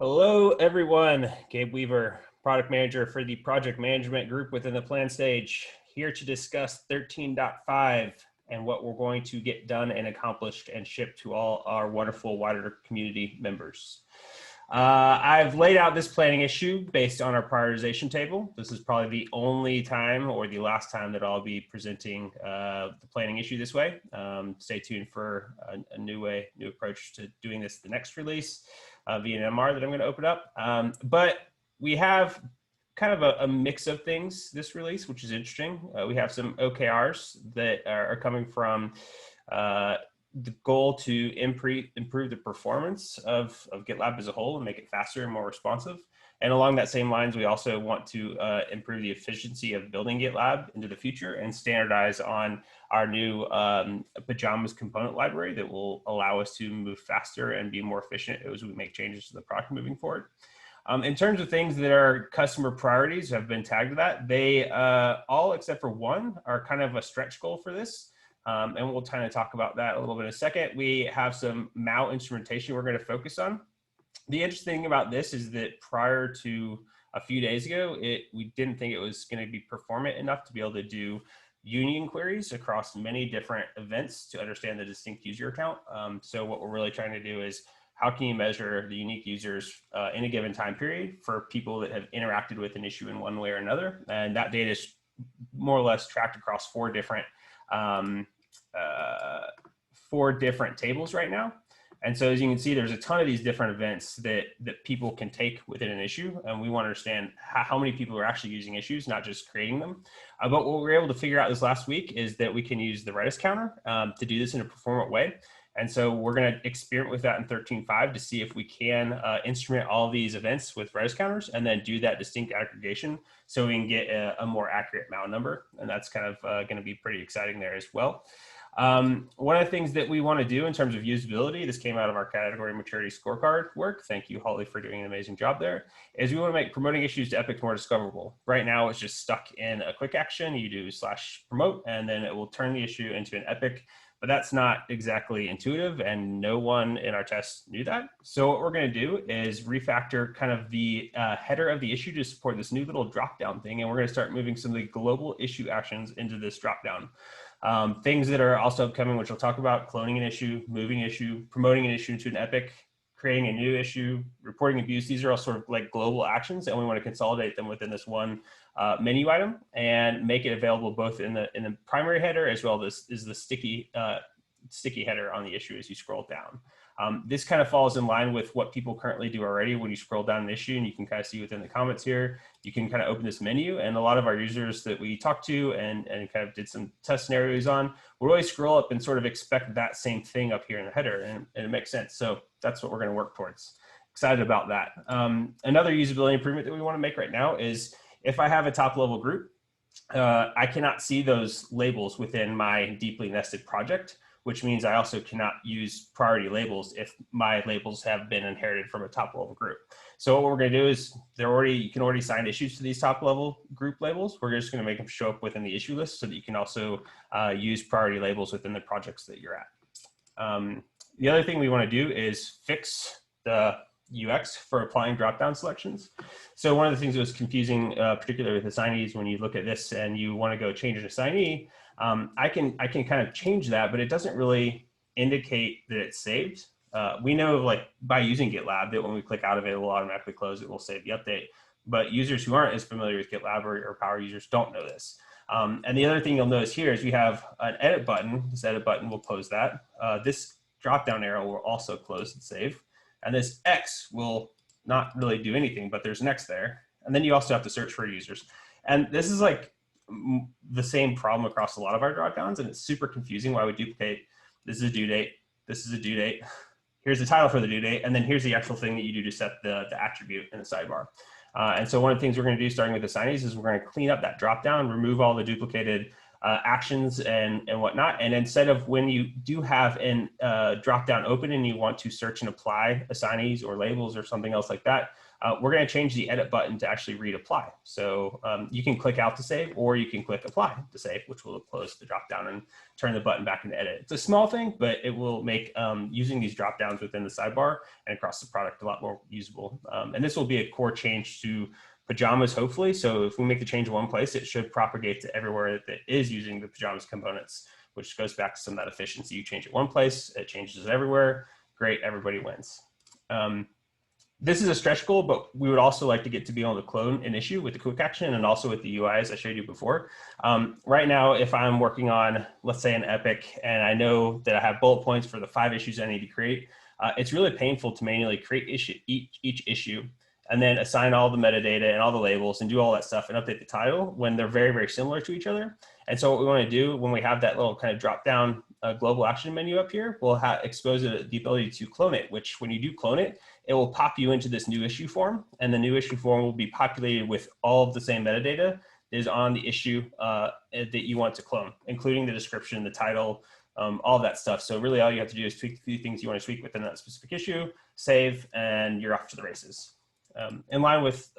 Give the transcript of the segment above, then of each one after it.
Hello, everyone. Gabe Weaver, product manager for the project management group within the plan stage, here to discuss 13.5 and what we're going to get done and accomplished and shipped to all our wonderful wider community members. I've laid out this planning issue based on our prioritization table. This is probably the only time or the last time that I'll be presenting the planning issue this way. Stay tuned for a new approach to doing this the next release via an MR that I'm going to open up. But we have kind of a mix of things this release, which is interesting. We have some OKRs that are coming from the goal to improve the performance of GitLab as a whole and make it faster and more responsive. And along that same lines, we also want to improve the efficiency of building GitLab into the future and standardize on our new pajamas component library that will allow us to move faster and be more efficient as we make changes to the product moving forward. In terms of things that are customer priorities have been tagged to that, they all except for one are kind of a stretch goal for this. And we'll kind of talk about that a little bit in a second. We have some MAU instrumentation we're going to focus on. The interesting thing about this is that prior to a few days ago, we didn't think it was going to be performant enough to be able to do union queries across many different events to understand the distinct user account. So what we're really trying to do is how can you measure the unique users in a given time period for people that have interacted with an issue in one way or another. And that data is more or less tracked across four different tables right now. And so as you can see, there's a ton of these different events that people can take within an issue. And we want to understand how many people are actually using issues, not just creating them. But what we were able to figure out this last week is that we can use the Redis counter to do this in a performant way. And so we're going to experiment with that in 13.5 to see if we can instrument all these events with Redis counters and then do that distinct aggregation so we can get a more accurate MAU number. And that's kind of going to be pretty exciting there as well. One of the things that we want to do in terms of usability, this came out of our category maturity scorecard work. Thank you, Holly, for doing an amazing job there, is we want to make promoting issues to Epic more discoverable. Right now, it's just stuck in a quick action. You do /promote, and then it will turn the issue into an Epic. But that's not exactly intuitive, and no one in our test knew that. So what we're going to do is refactor kind of the header of the issue to support this new little drop-down thing, and we're going to start moving some of the global issue actions into this drop-down. Things that are also upcoming, which we'll talk about: cloning an issue, moving an issue, promoting an issue into an Epic, creating a new issue, reporting abuse. These are all sort of like global actions, and we want to consolidate them within this one menu item and make it available both in the primary header as well as the sticky header on the issue as you scroll down. This kind of falls in line with what people currently do already. When you scroll down an issue, and you can kind of see within the comments here, you can kind of open this menu, and a lot of our users that we talked to and kind of did some test scenarios on will always scroll up and sort of expect that same thing up here in the header, and it makes sense. So that's what we're going to work towards. Excited about that. Another usability improvement that we want to make right now is if I have a top level group, I cannot see those labels within my deeply nested project, which means I also cannot use priority labels if my labels have been inherited from a top level group. So what we're going to do is you can already assign issues to these top level group labels. We're just going to make them show up within the issue list so that you can also use priority labels within the projects that you're at. The other thing we want to do is fix the UX for applying drop-down selections. So one of the things that was confusing, particularly with assignees, when you look at this and you want to go change an assignee, I can kind of change that, but it doesn't really indicate that it's saved. We know, like, by using GitLab that when we click out of it, it will automatically close. It will save the update. But users who aren't as familiar with GitLab or power users don't know this. And the other thing you'll notice here is we have an edit button. This edit button will close that. This drop-down arrow will also close and save. And this X will not really do anything, but there's an X there. And then you also have to search for users. And this is like the same problem across a lot of our dropdowns, and it's super confusing why we duplicate. This is a due date. This is a due date. Here's the title for the due date. And then here's the actual thing that you do to set the attribute in the sidebar. And so one of the things we're going to do starting with assignees is we're going to clean up that dropdown, remove all the duplicated actions and whatnot. And instead of when you do have an drop-down open and you want to search and apply assignees or labels or something else like that, we're going to change the edit button to actually read apply. So you can click out to save, or you can click apply to save, which will close the dropdown and turn the button back into edit. It's a small thing, but it will make using these dropdowns within the sidebar and across the product a lot more usable. And this will be a core change to pajamas, hopefully. So if we make the change in one place, it should propagate to everywhere that is using the pajamas components, which goes back to some of that efficiency. You change it one place, it changes it everywhere. Great, everybody wins. This is a stretch goal, but we would also like to get to be able to clone an issue with the quick action and also with the UIs I showed you before. Right now, if I'm working on, let's say, an epic, and I know that I have bullet points for the 5 issues I need to create, it's really painful to manually create each issue and then assign all the metadata and all the labels and do all that stuff and update the title when they're very, very similar to each other. And so what we want to do when we have that little kind of drop down global action menu up here, we'll expose the ability to clone it, which when you do clone it, it will pop you into this new issue form, and the new issue form will be populated with all of the same metadata that is on the issue that you want to clone, including the description, the title, all of that stuff. So really all you have to do is tweak a few things you want to tweak within that specific issue, save, and you're off to the races. In line with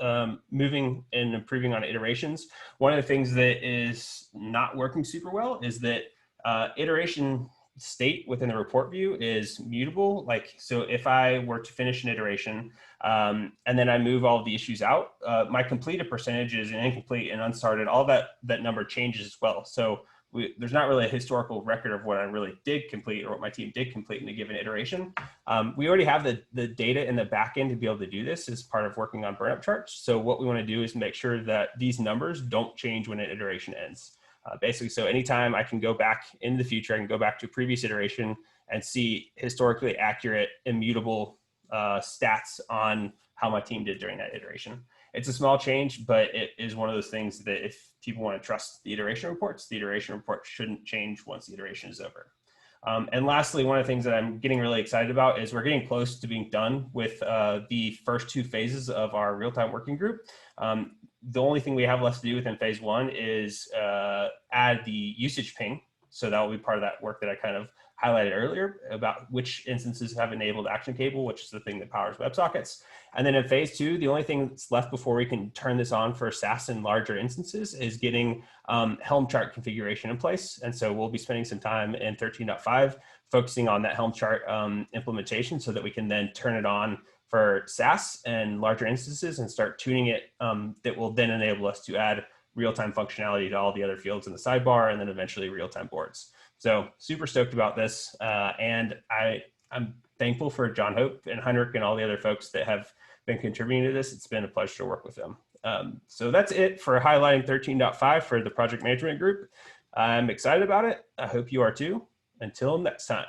moving and improving on iterations, one of the things that is not working super well is that iteration state within the report view is mutable. Like, so if I were to finish an iteration and then I move all of the issues out, my completed percentages and incomplete and unstarted, all that number changes as well. So there's not really a historical record of what I really did complete or what my team did complete in a given iteration. We already have the data in the back end to be able to do this as part of working on burn up charts. So what we want to do is make sure that these numbers don't change when an iteration ends. Basically, so anytime I can go back in the future, I can go back to a previous iteration and see historically accurate, immutable stats on how my team did during that iteration. It's a small change, but it is one of those things that if people want to trust the iteration report shouldn't change once the iteration is over. And lastly, one of the things that I'm getting really excited about is we're getting close to being done with the first 2 phases of our real-time working group. The only thing we have left to do within phase 1 is add the usage ping. So that will be part of that work that I kind of highlighted earlier about which instances have enabled action cable, which is the thing that powers WebSockets. And then in phase 2, the only thing that's left before we can turn this on for SaaS and larger instances is getting Helm chart configuration in place. And so we'll be spending some time in 13.5 focusing on that Helm chart implementation so that we can then turn it on for SaaS and larger instances and start tuning it that will then enable us to add real-time functionality to all the other fields in the sidebar and then eventually real-time boards. So super stoked about this. And I'm thankful for John Hope and Heinrich and all the other folks that have been contributing to this. It's been a pleasure to work with them. So that's it for highlighting 13.5 for the project management group. I'm excited about it. I hope you are too. Until next time.